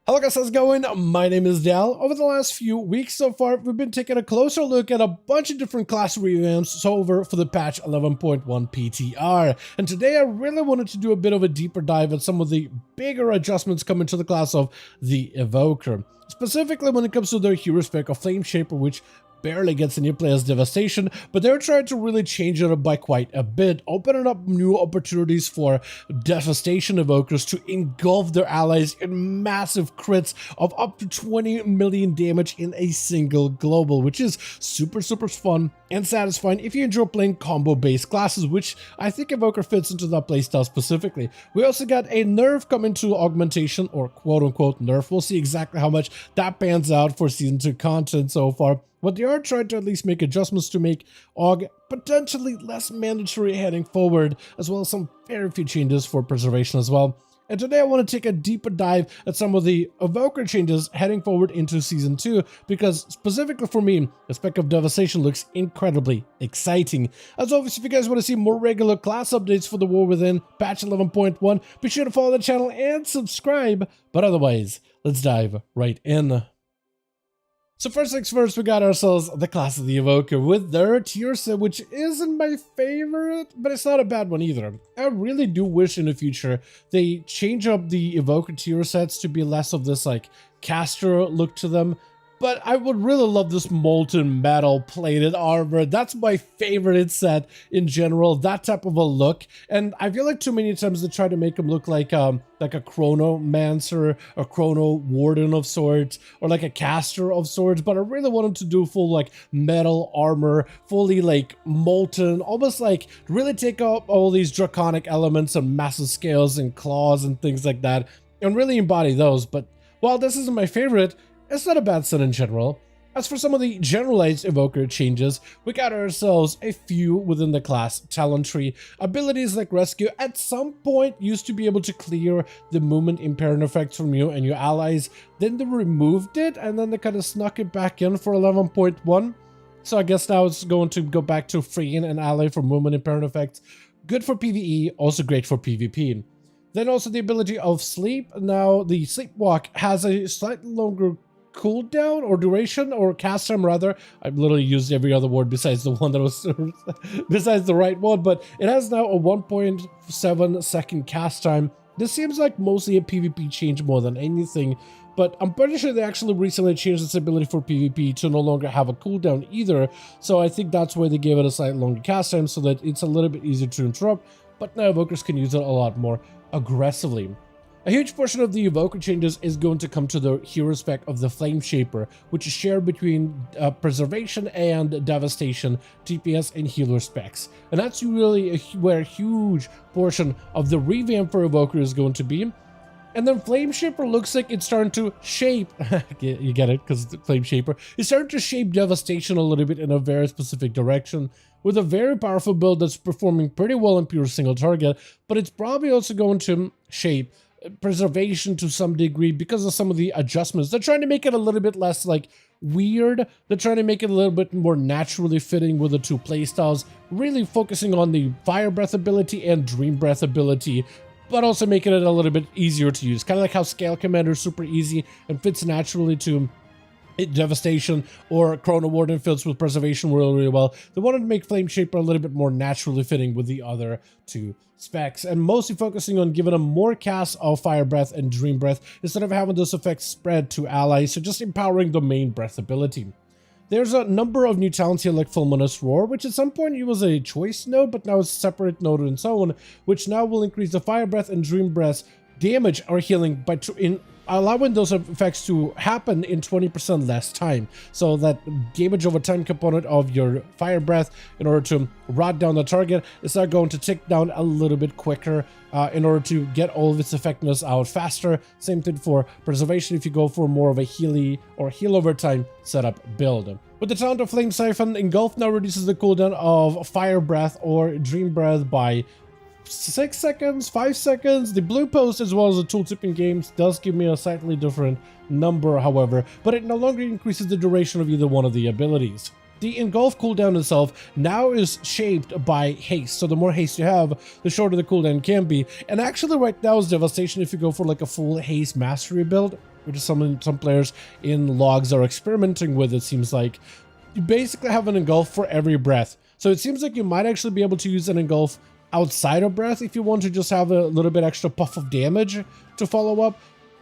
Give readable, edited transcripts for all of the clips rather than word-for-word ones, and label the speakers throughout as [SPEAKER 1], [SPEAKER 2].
[SPEAKER 1] Hello guys, how's it going? My name is Dal. Over the last few weeks so far, we've been taking a closer look at a bunch of different class revamps over for the patch 11.1 PTR. And today I really wanted to do a bit of a deeper dive at some of the bigger adjustments coming to the class of the Evoker. Specifically when it comes to their hero spec of Flameshaper, which barely gets any play as Devastation, but they're trying to really change it up by quite a bit, opening up new opportunities for Devastation Evokers to engulf their allies in massive crits of up to 20 million damage in a single global, which is super fun and satisfying if you enjoy playing combo-based classes, which I think Evoker fits into that playstyle specifically. We also got a nerf coming to Augmentation, or quote-unquote nerf. We'll see exactly how much that pans out for Season 2 content so far. But they are trying to at least make adjustments to make Aug potentially less mandatory heading forward, as well as some very few changes for preservation as well. And today I want to take a deeper dive at some of the Evoker changes heading forward into Season 2, because specifically for me, the Spec of Devastation looks incredibly exciting. As always, if you guys want to see more regular class updates for the War Within patch 11.1, be sure to follow the channel and subscribe. But otherwise, let's dive right in. So first things first, we got ourselves the class of the Evoker with their tier set, which isn't my favorite, but it's not a bad one either. I really do wish in the future they change up the Evoker tier sets to be less of this like caster look to them. But I would really love this molten metal plated armor. That's my favorite set in general, that type of a look. And I feel like too many times they try to make him look like a chronomancer, a chrono warden of sorts, or like a caster of sorts. But I really want him to do full like metal armor, fully like molten, almost like really take up all these draconic elements and massive scales and claws and things like that, and really embody those. But while this isn't my favorite, it's not a bad set in general. As for some of the generalized Evoker changes, we got ourselves a few within the class talent tree. Abilities like Rescue at some point used to be able to clear the movement impairing effects from you and your allies. Then they removed it, and then they kind of snuck it back in for 11.1. So I guess now it's going to go back to freeing an ally from movement impairing effects. Good for PvE, also great for PvP. Then also the ability of Sleep. Now the Sleepwalk has a slightly longer cooldown or duration, or cast time rather. I've literally used every other word besides the one that was besides the right one, but it has now a 1.7 second cast time. This seems like mostly a PvP change more than anything, but I'm pretty sure they actually recently changed its ability for PvP to no longer have a cooldown either, so I think that's why they gave it a slightly longer cast time, so that it's a little bit easier to interrupt, but now Evokers can use it a lot more aggressively. A huge portion of the Evoker changes is going to come to the hero spec of the Flameshaper, which is shared between Preservation and Devastation, DPS and healer specs. And that's really where a huge portion of the revamp for Evoker is going to be. And then Flameshaper looks like it's starting to shape, you get it, because the Flameshaper is starting to shape Devastation a little bit in a very specific direction, with a very powerful build that's performing pretty well in pure single target, but it's probably also going to shape Preservation to some degree because of some of the adjustments. They're trying to make it a little bit less like weird. They're trying to make it a little bit more naturally fitting with the two playstyles, really focusing on the Fire Breath ability and Dream Breath ability, but also making it a little bit easier to use. Kind of like how Scale Commander is super easy and fits naturally to Devastation, or Chrono Warden fits with Preservation really well. They wanted to make Flameshaper a little bit more naturally fitting with the other two specs, and mostly focusing on giving them more casts of Fire Breath and Dream Breath instead of having those effects spread to allies, so just empowering the main breath ability. There's a number of new talents here like Fulminous Roar, which at some point it was a choice node, but now it's a separate node on its own, which now will increase the Fire Breath and Dream Breath damage or healing by allowing those effects to happen in 20% less time. So that damage over time component of your Fire Breath, in order to rot down the target, is now going to tick down a little bit quicker in order to get all of its effectiveness out faster. Same thing for Preservation if you go for more of a heal over time setup build. With the talent of Flame Siphon, Engulf now reduces the cooldown of Fire Breath or Dream Breath by 6 seconds, 5 seconds. The blue post, as well as the tooltip in games, does give me a slightly different number, however, but it no longer increases the duration of either one of the abilities. the engulf cooldown itself now is shaped by haste. So the more haste you have, the shorter the cooldown can be. And actually right now is Devastation if you go for like a full haste mastery build, which is something some players in logs are experimenting with. It seems like you basically have an engulf for every breath. So it seems like you might actually be able to use an engulf outside of breath if you want to just have a little bit extra puff of damage to follow up.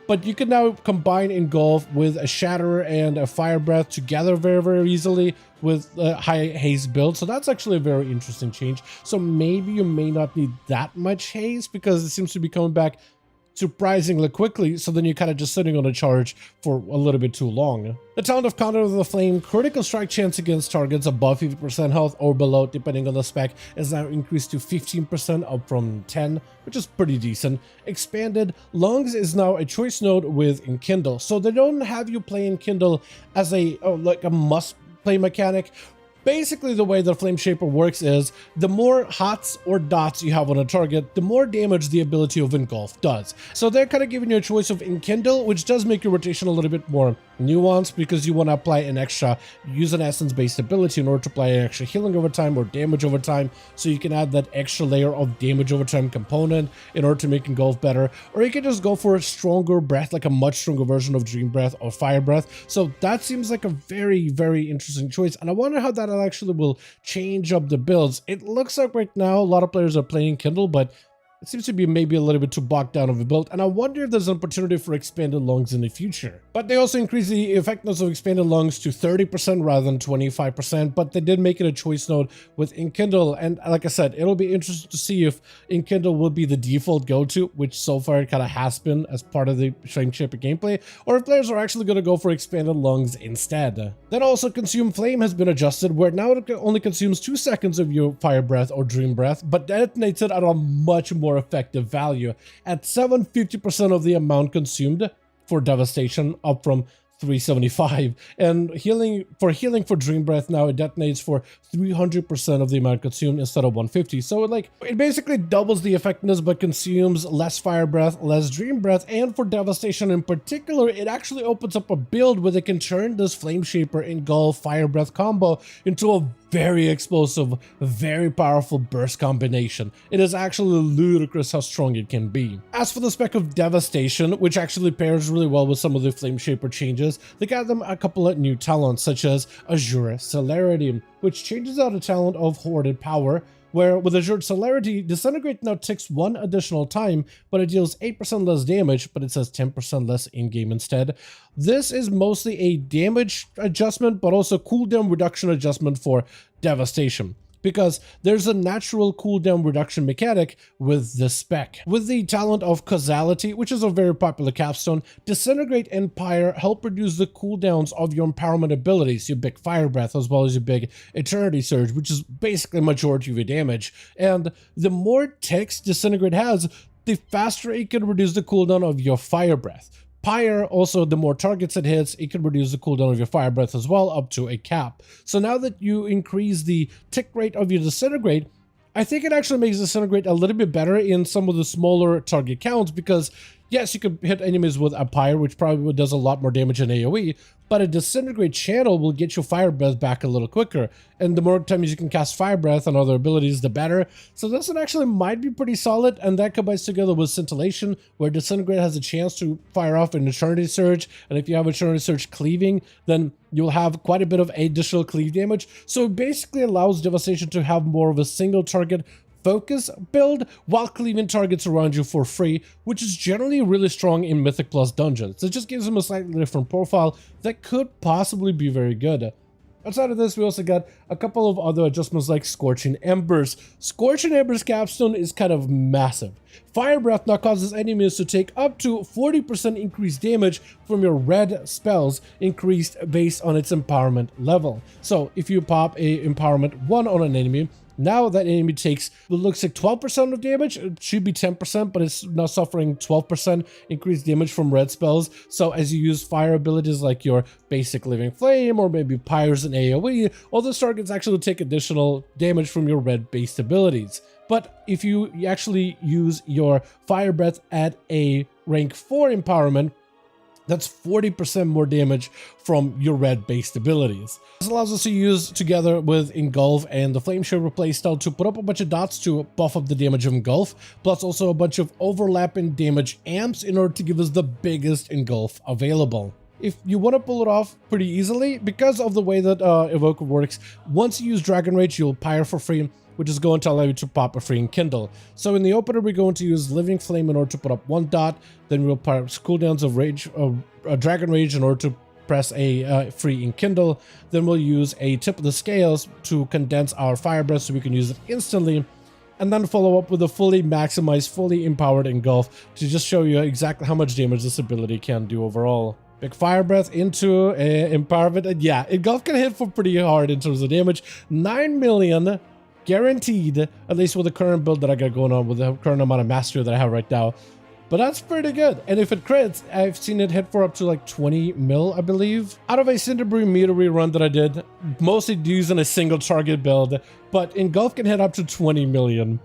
[SPEAKER 1] But you can now combine engulf with a shatter and a fire breath together very easily with a high haste build. So that's actually a very interesting change. So maybe you may not need that much haste because it seems to be coming back surprisingly quickly, so then you're kind of just sitting on a charge for a little bit too long. The talent of Counter of the Flame, critical strike chance against targets above 50% health or below, depending on the spec, is now increased to 15% up from 10, which is pretty decent. Expanded Lungs is now a choice node with Enkindle, so they don't have you play Enkindle as a like a must play mechanic. Basically, the way the Flameshaper works is the more hots or dots you have on a target, the more damage the ability of Engulf does. So they're kind of giving you a choice of Enkindle, which does make your rotation a little bit more nuanced because you want to apply an extra, use an essence-based ability in order to apply an extra healing over time or damage over time, so you can add that extra layer of damage over time component in order to make Engulf better. Or you can just go for a stronger breath, like a much stronger version of Dream Breath or Fire Breath. So that seems like a very interesting choice, and I wonder how that actually will change up the builds. It looks like right now a lot of players are playing Kindle, but it seems to be maybe a little bit too bogged down of a build, and I wonder if there's an opportunity for Expanded Lungs in the future. But they also increased the effectiveness of Expanded Lungs to 30% rather than 25%, but they did make it a choice node with Enkindle, and like I said, it'll be interesting to see if Enkindle will be the default go-to, which so far it kind of has been as part of the Flameshaper gameplay, or if players are actually going to go for Expanded Lungs instead. Then also Consume Flame has been adjusted, where now it only consumes 2 seconds of your Fire Breath or Dream Breath, but detonates it at a much more effective value at 750% of the amount consumed for Devastation, up from 375, and healing for Dream Breath now it detonates for 300% of the amount consumed instead of 150. So it basically doubles the effectiveness but consumes less Fire Breath, less Dream Breath, and for Devastation in particular, it actually opens up a build where they can turn this Flameshaper Engulf Fire Breath combo into a very explosive, very powerful burst combination. It is actually ludicrous how strong it can be. As for the spec of Devastation, which actually pairs really well with some of the Flameshaper changes, they got them a couple of new talents such as Azure Celerity, which changes out a talent of Hoarded Power, where with Azure Celerity, Disintegrate now ticks 1 additional time, but it deals 8% less damage, but it says 10% less in-game instead. This is mostly a damage adjustment, but also cooldown reduction adjustment for Devastation, because there's a natural cooldown reduction mechanic with the spec. With the talent of Causality, which is a very popular capstone, Disintegrate and Pyre help reduce the cooldowns of your empowerment abilities, your big Fire Breath as well as your big Eternity Surge, which is basically a majority of your damage. And the more ticks Disintegrate has, the faster it can reduce the cooldown of your Fire Breath. Pyre, also the more targets it hits, it can reduce the cooldown of your Fire Breath as well, up to a cap. So now that you increase the tick rate of your Disintegrate, I think it actually makes Disintegrate a little bit better in some of the smaller target counts, because yes, you could hit enemies with a Pyre, which probably does a lot more damage in AoE, but a Disintegrate channel will get your Fire Breath back a little quicker, and the more times you can cast Fire Breath and other abilities, the better. So this one actually might be pretty solid, and that combines together with Scintillation, where Disintegrate has a chance to fire off an Eternity Surge, and if you have Eternity Surge cleaving, then you'll have quite a bit of additional cleave damage. So it basically allows Devastation to have more of a single target focus build while cleaving targets around you for free, which is generally really strong in Mythic Plus dungeons. It just gives them a slightly different profile that could possibly be very good. Outside of this, we also got a couple of other adjustments like Scorching Embers. Scorching Embers capstone is kind of massive. Fire Breath now causes enemies to take up to 40% increased damage from your red spells, increased based on its empowerment level. So if you pop a empowerment 1 on an enemy, now that enemy takes, it looks like 12% of damage. It should be 10%, but it's now suffering 12% increased damage from red spells. So as you use fire abilities like your basic Living Flame or maybe Pyres and AoE, all those targets actually take additional damage from your red-based abilities. But if you actually use your Fire Breath at a rank 4 empowerment, That's 40% more damage from your red-based abilities. This allows us to use together with Engulf and the Flameshaper playstyle to put up a bunch of dots to buff up the damage of Engulf, plus also a bunch of overlapping damage amps in order to give us the biggest Engulf available. If you want to pull it off pretty easily, because of the way that Evoker works, once you use Dragon Rage, you'll Pyre for free, which is going to allow you to pop a free Enkindle. So in the opener, we're going to use Living Flame in order to put up 1 dot, then we'll pyre cooldowns of Rage, Dragon Rage in order to press a free Enkindle, then we'll use a Tip of the Scales to condense our Fire Breath so we can use it instantly, and then follow up with a fully maximized, fully empowered Engulf to just show you exactly how much damage this ability can do overall. Big Fire Breath into Empowerment, and yeah, Engulf can hit for pretty hard in terms of damage. 9 million guaranteed, at least with the current build that I got going on, with the current amount of mastery that I have right now. But that's pretty good. And if it crits, I've seen it hit for up to like 20 mil, I believe. Out of a Cinderbrew metery run that I did, mostly using a single target build, but Engulf can hit up to 20 million.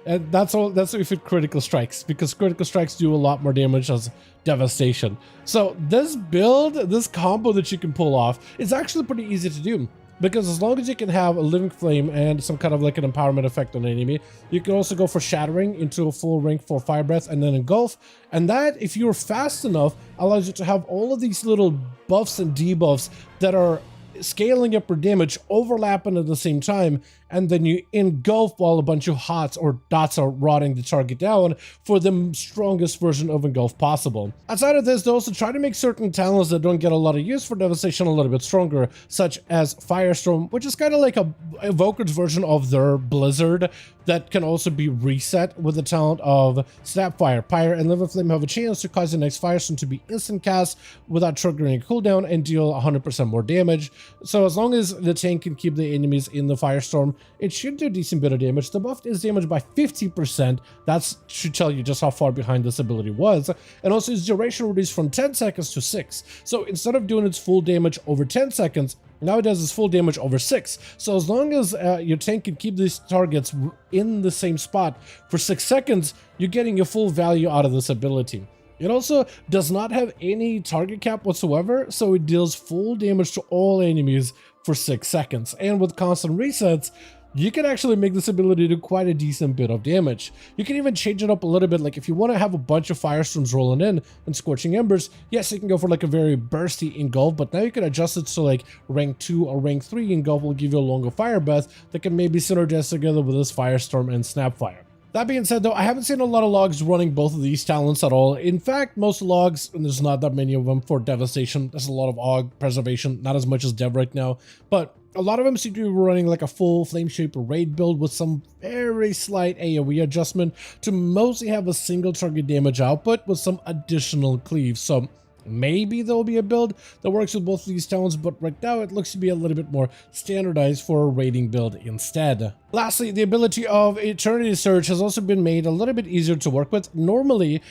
[SPEAKER 1] And that's all. That's if it critical strikes, because critical strikes do a lot more damage as devastation. So this build, this combo that you can pull off, is actually pretty easy to do. Because as long as you can have a Living Flame and some kind of like an empowerment effect on an enemy, you can also go for Shattering into a full ring for Fire Breath and then Engulf. And that, if you're fast enough, allows you to have all of these little buffs and debuffs that are scaling up your damage, overlapping at the same time, and then you engulf while a bunch of hots or dots are rotting the target down for the strongest version of engulf possible. Outside of this, they also try to make certain talents that don't get a lot of use for devastation a little bit stronger, such as Firestorm, which is kind of like a Evoker's version of their Blizzard that can also be reset with the talent of Snapfire. Pyre and Living Flame have a chance to cause the next Firestorm to be instant cast without triggering a cooldown and deal 100% more damage. So as long as the tank can keep the enemies in the Firestorm, it should do a decent bit of damage. The buff is damaged by 50%. That should tell you just how far behind this ability was. And also its duration reduced from 10 seconds to 6. So instead of doing its full damage over 10 seconds, now it does its full damage over 6. So as long as your tank can keep these targets in the same spot for 6 seconds, you're getting your full value out of this ability. It also does not have any target cap whatsoever, so it deals full damage to all enemies for 6 seconds. And with constant resets, you can actually make this ability do quite a decent bit of damage. You can even change it up a little bit, like if you want to have a bunch of Firestorms rolling in and Scorching Embers, yes, you can go for like a very bursty Engulf, but now you can adjust it to like rank 2 or rank 3 Engulf will give you a longer Fire Breath that can maybe synergize together with this Firestorm and Snapfire. That being said, though, I haven't seen a lot of logs running both of these talents at all. In fact, most logs, and there's not that many of them for Devastation, there's a lot of AUG Preservation, not as much as Dev right now, but a lot of them seem to be running like a full Flameshaper raid build with some very slight AoE adjustment to mostly have a single target damage output with some additional cleave. So maybe there'll be a build that works with both of these talents, but right now it looks to be a little bit more standardized for a raiding build instead. Lastly, the ability of Eternity Surge has also been made a little bit easier to work with. Normally,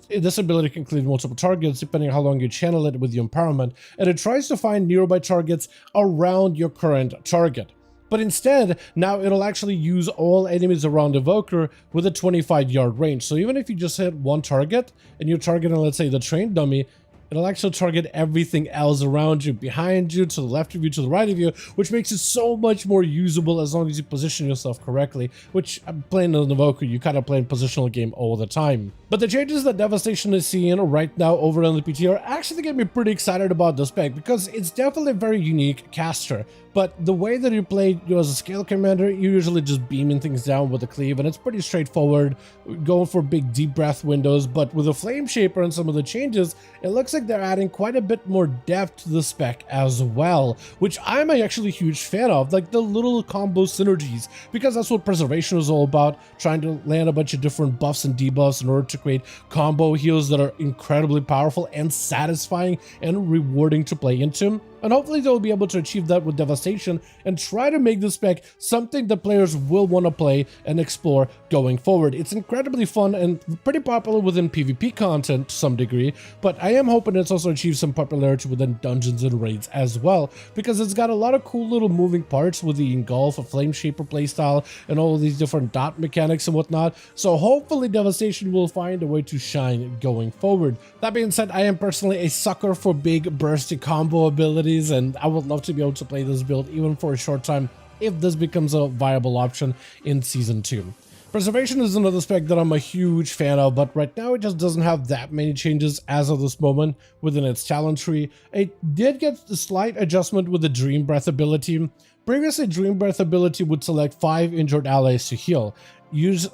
[SPEAKER 1] this ability can cleave multiple targets depending on how long you channel it with your empowerment, and it tries to find nearby targets around your current target. But instead, now it'll actually use all enemies around Evoker with a 25-yard range. So even if you just hit one target and you're targeting, let's say, the train dummy, it'll actually target everything else around you, behind you, to the left of you, to the right of you, which makes it so much more usable as long as you position yourself correctly, which I'm playing an Evoker, you kind of play a positional game all the time. But the changes that Devastation is seeing right now over on the PTR actually get me pretty excited about the spec, because it's definitely a very unique caster. But the way that you play as a scale commander, you're usually just beaming things down with a cleave, and it's pretty straightforward, going for big deep breath windows. But with the Flameshaper and some of the changes, it looks like they're adding quite a bit more depth to the spec as well, which I'm actually a huge fan of, like the little combo synergies, because that's what Preservation is all about, trying to land a bunch of different buffs and debuffs in order to create combo heals that are incredibly powerful and satisfying and rewarding to play into. and hopefully they'll be able to achieve that with Devastation and try to make this spec something that players will want to play and explore going forward. It's incredibly fun and pretty popular within PvP content to some degree, but I am hoping it's also achieved some popularity within dungeons and raids as well, because it's got a lot of cool little moving parts with the engulf, a Flameshaper playstyle, and all of these different dot mechanics and whatnot. So hopefully Devastation will find a way to shine going forward. That being said, I am personally a sucker for big bursty combo abilities, and I would love to be able to play this build even for a short time if this becomes a viable option in Season 2. Preservation is another spec that I'm a huge fan of, but right now it just doesn't have that many changes as of this moment within its talent tree. It did get a slight adjustment with the Dream Breath ability. Previously, Dream Breath ability would select 5 injured allies to heal,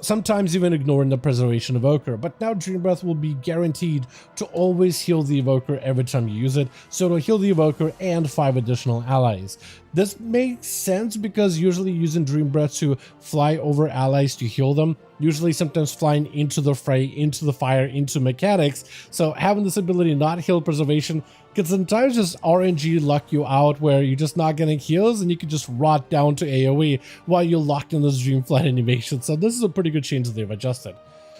[SPEAKER 1] sometimes even ignoring the Preservation Evoker, but now Dream Breath will be guaranteed to always heal the Evoker every time you use it, so it'll heal the Evoker and 5 additional allies. This makes sense because usually using Dream Breath to fly over allies to heal them, usually sometimes flying into the fray, into the fire, into mechanics, so having this ability not heal Preservation can sometimes just RNG luck you out where you're just not getting heals and you can just rot down to AoE while you're locked in this Dream Flight animation. So this is a pretty good change that they've adjusted.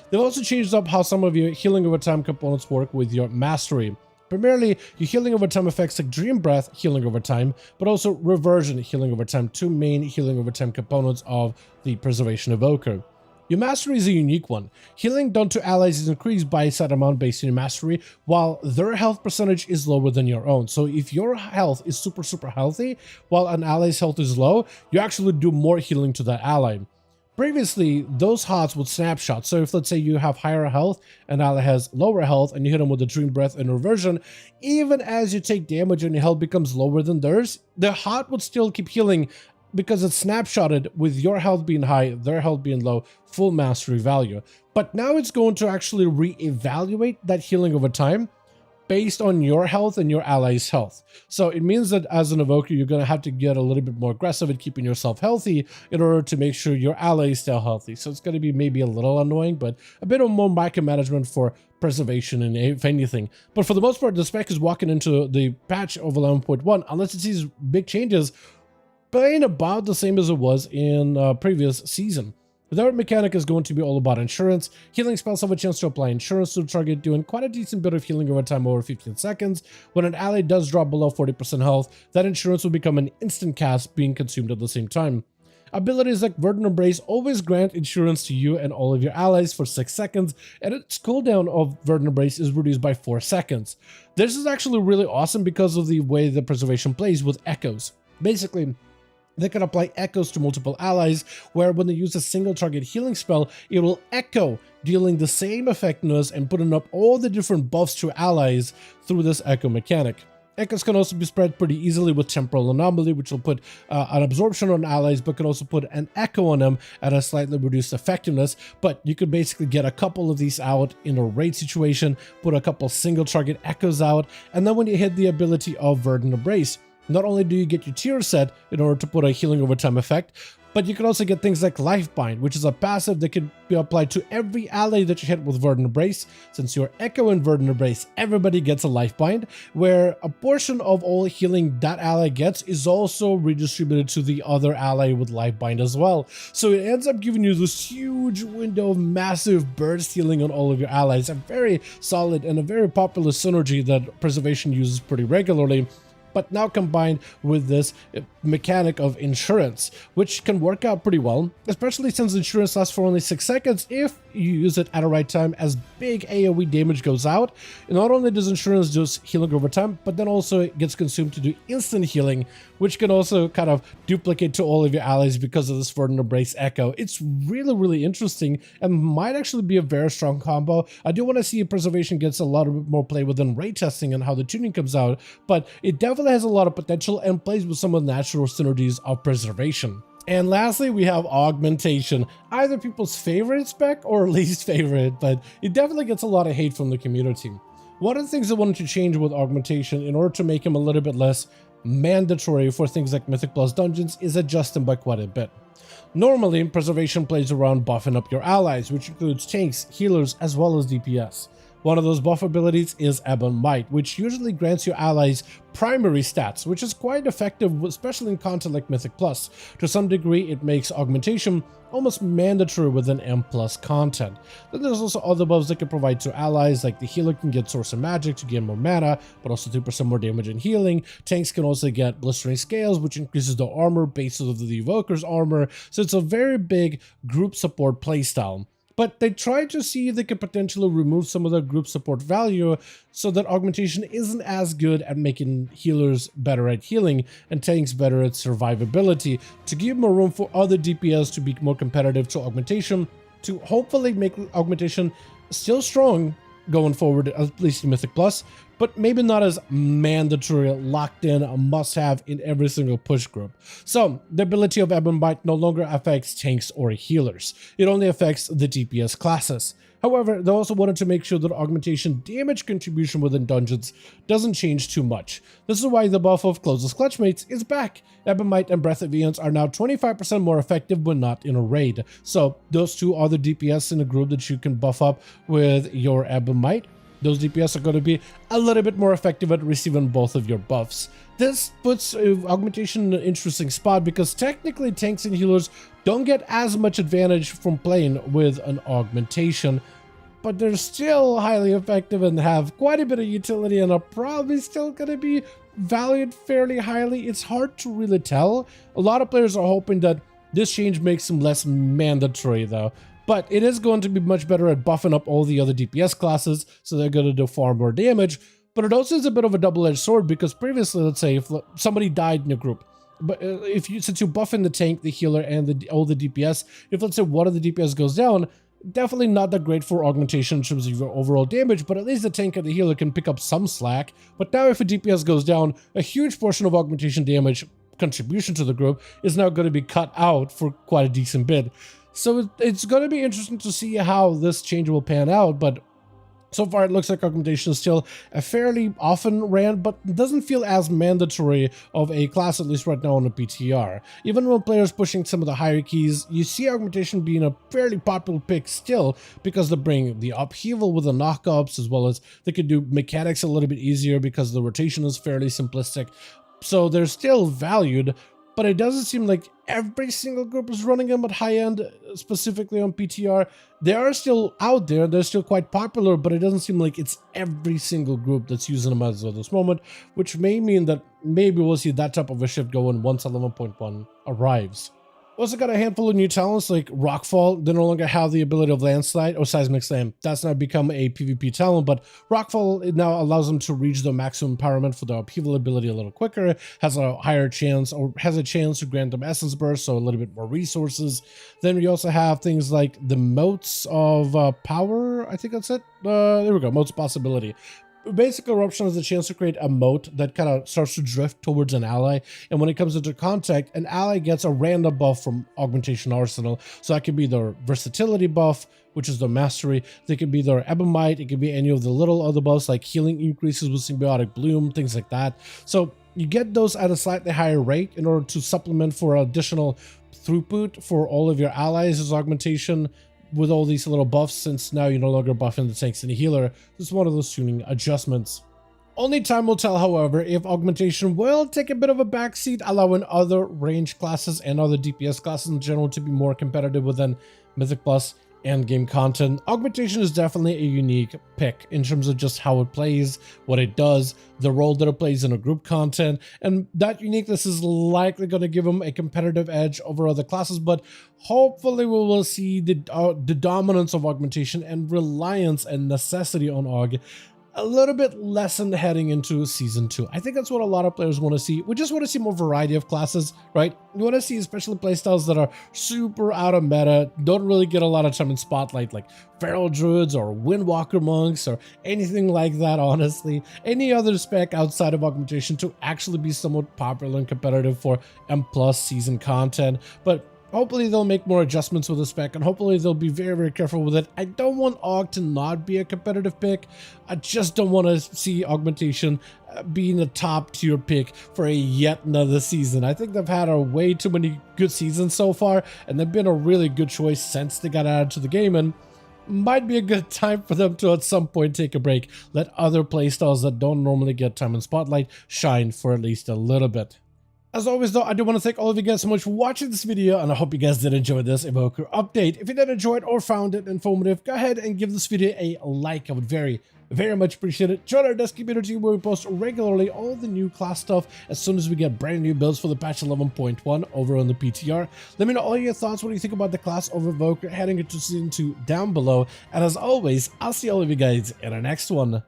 [SPEAKER 1] They've also changed up how some of your healing over time components work with your mastery. Primarily, your healing over time effects like Dream Breath, healing over time, but also Reversion, healing over time, 2 main healing over time components of the Preservation Evoker. Your mastery is a unique one. Healing done to allies is increased by a set amount based on your mastery, while their health percentage is lower than your own. So if your health is super healthy, while an ally's health is low, you actually do more healing to that ally. Previously, those HOTS would snapshot, so if let's say you have higher health, an ally has lower health, and you hit them with a Dream Breath and Reversion, even as you take damage and your health becomes lower than theirs, the HOT would still keep healing because it's snapshotted with your health being high, their health being low, full mastery value. But now it's going to actually re-evaluate that healing over time based on your health and your ally's health. So it means that as an Evoker, you're going to have to get a little bit more aggressive at keeping yourself healthy in order to make sure your allies stay healthy. So it's going to be maybe a little annoying, but a bit of more micromanagement for Preservation, and if anything. But for the most part, the spec is walking into the patch of 11.1, unless it sees big changes, playing about the same as it was in previous season. The third mechanic is going to be all about insurance. Healing spells have a chance to apply insurance to the target, doing quite a decent bit of healing over time over 15 seconds. When an ally does drop below 40% health, that insurance will become an instant cast being consumed at the same time. Abilities like Verdant Embrace always grant insurance to you and all of your allies for 6 seconds, and its cooldown of Verdant Embrace is reduced by 4 seconds. This is actually really awesome because of the way the Preservation plays with echoes. Basically, they can apply echoes to multiple allies, where when they use a single target healing spell, it will echo, dealing the same effectiveness and putting up all the different buffs to allies through this echo mechanic. Echoes can also be spread pretty easily with Temporal Anomaly, which will put an absorption on allies, but can also put an echo on them at a slightly reduced effectiveness. But you could basically get a couple of these out in a raid situation, put a couple single target echoes out, and then when you hit the ability of Verdant Embrace, not only do you get your tier set in order to put a healing over time effect, but you can also get things like Lifebind, which is a passive that can be applied to every ally that you hit with Verdant Embrace. Since you're Echo and Verdant Embrace, everybody gets a Lifebind, where a portion of all healing that ally gets is also redistributed to the other ally with Lifebind as well. So it ends up giving you this huge window of massive burst healing on all of your allies, a very solid and a very popular synergy that Preservation uses pretty regularly, but now combined with this mechanic of insurance, which can work out pretty well, especially since insurance lasts for only 6 seconds if you use it at the right time as big AoE damage goes out. And not only does insurance do healing over time, but then also it gets consumed to do instant healing, which can also kind of duplicate to all of your allies because of this Verdant Embrace echo. It's really interesting and might actually be a very strong combo. I do want to see Preservation gets a lot of more play within raid testing and how the tuning comes out, but it definitely has a lot of potential and plays with some of the natural synergies of Preservation. And lastly, we have Augmentation, either people's favorite spec or least favorite, but it definitely gets a lot of hate from the community. One of the things I wanted to change with Augmentation in order to make him a little bit less mandatory for things like Mythic Plus dungeons is adjust him by quite a bit. Normally, Preservation plays around buffing up your allies, which includes tanks, healers, as well as DPS. One of those buff abilities is Ebon Might, which usually grants your allies primary stats, which is quite effective, especially in content like Mythic Plus. To some degree, it makes augmentation almost mandatory within M+ content. Then there's also other buffs that can provide to allies, like the healer can get Source of Magic to gain more mana, but also 2% more damage and healing. Tanks can also get Blistering Scales, which increases the armor basis of the Evokers armor, so it's a very big group support playstyle. But they tried to see if they could potentially remove some of the group support value so that augmentation isn't as good at making healers better at healing and tanks better at survivability, to give more room for other DPS to be more competitive to augmentation, to hopefully make augmentation still strong going forward, at least in Mythic Plus, but maybe not as mandatory, locked in, a must-have in every single push group. So, the ability of Ebon Might no longer affects tanks or healers. It only affects the DPS classes. However, they also wanted to make sure that augmentation damage contribution within dungeons doesn't change too much. This is why the buff of Closest Clutchmates is back. Ebon Might and Breath of Aeons are now 25% more effective when not in a raid. So those two are the DPS in a group that you can buff up with your Ebon Might. Those DPS are going to be a little bit more effective at receiving both of your buffs. This puts augmentation in an interesting spot because technically tanks and healers don't get as much advantage from playing with an augmentation, but they're still highly effective and have quite a bit of utility and are probably still going to be valued fairly highly. It's hard to really tell. A lot of players are hoping that this change makes them less mandatory though. But it is going to be much better at buffing up all the other DPS classes, so they're going to do far more damage. But it also is a bit of a double-edged sword because previously, let's say, if somebody died in a group, but since you're buffing the tank, the healer, and all the DPS, if let's say one of the DPS goes down, definitely not that great for augmentation in terms of your overall damage, but at least the tank and the healer can pick up some slack. But now if a DPS goes down, a huge portion of augmentation damage contribution to the group is now going to be cut out for quite a decent bit. So it's going to be interesting to see how this change will pan out, but so far it looks like augmentation is still a fairly often ran, but doesn't feel as mandatory of a class, at least right now on the PTR. Even when players pushing some of the hierarchies, you see augmentation being a fairly popular pick still, because they bring the upheaval with the knockups, as well as they can do mechanics a little bit easier because the rotation is fairly simplistic. So they're still valued, but it doesn't seem like every single group is running them at high end, specifically on PTR. They are still out there, they're still quite popular, but it doesn't seem like it's every single group that's using them as of this moment, which may mean that maybe we'll see that type of a shift going once 11.1 arrives. Also got a handful of new talents like Rockfall. They no longer have the ability of Landslide or Seismic Slam. That's now become a PvP talent, but Rockfall, it now allows them to reach the maximum empowerment for the upheaval ability a little quicker, has a higher chance, or has a chance to grant them Essence Burst, so a little bit more resources. Then we also have things like the Motes of Power, I think that's it. There we go, Motes Possibility. Basic Eruption has a chance to create a moat that kind of starts to drift towards an ally, and when it comes into contact, an ally gets a random buff from Augmentation Arsenal. So that could be their Versatility buff, which is their Mastery. They could be their Ebon Might. It could be any of the little other buffs like healing increases with Symbiotic Bloom, things like that. So you get those at a slightly higher rate in order to supplement for additional throughput for all of your allies as augmentation, with all these little buffs, since now you're no longer buffing the tanks and the healer. This is one of those tuning adjustments. Only time will tell, however, if augmentation will take a bit of a backseat, allowing other range classes and other DPS classes in general to be more competitive within Mythic Plus and game content. Augmentation is definitely a unique pick in terms of just how it plays, what it does, the role that it plays in a group content, and that uniqueness is likely going to give them a competitive edge over other classes. But hopefully we will see the dominance of augmentation and reliance and necessity on aug a little bit lessened heading into Season 2. I think that's what a lot of players want to see. We just want to see more variety of classes, right? We want to see especially playstyles that are super out of meta, don't really get a lot of time in spotlight, like Feral Druids or Windwalker Monks or anything like that, honestly. Any other spec outside of augmentation to actually be somewhat popular and competitive for M+ season content. But hopefully they'll make more adjustments with the spec, and hopefully they'll be very, very careful with it. I don't want Aug to not be a competitive pick. I just don't want to see augmentation being a top tier pick for a yet another season. I think they've had a way too many good seasons so far, and they've been a really good choice since they got added to the game. And might be a good time for them to at some point take a break, let other playstyles that don't normally get time in spotlight shine for at least a little bit. As always though, I do want to thank all of you guys so much for watching this video, and I hope you guys did enjoy this Evoker update. If you did enjoy it or found it informative, go ahead and give this video a like. I would very much appreciate it. Join our Desk community where we post regularly all the new class stuff as soon as we get brand new builds for the patch 11.1 over on the PTR. Let me know all your thoughts. What do you think about the class over Evoker heading into season 2 down below? And as always, I'll see all of you guys in our next one.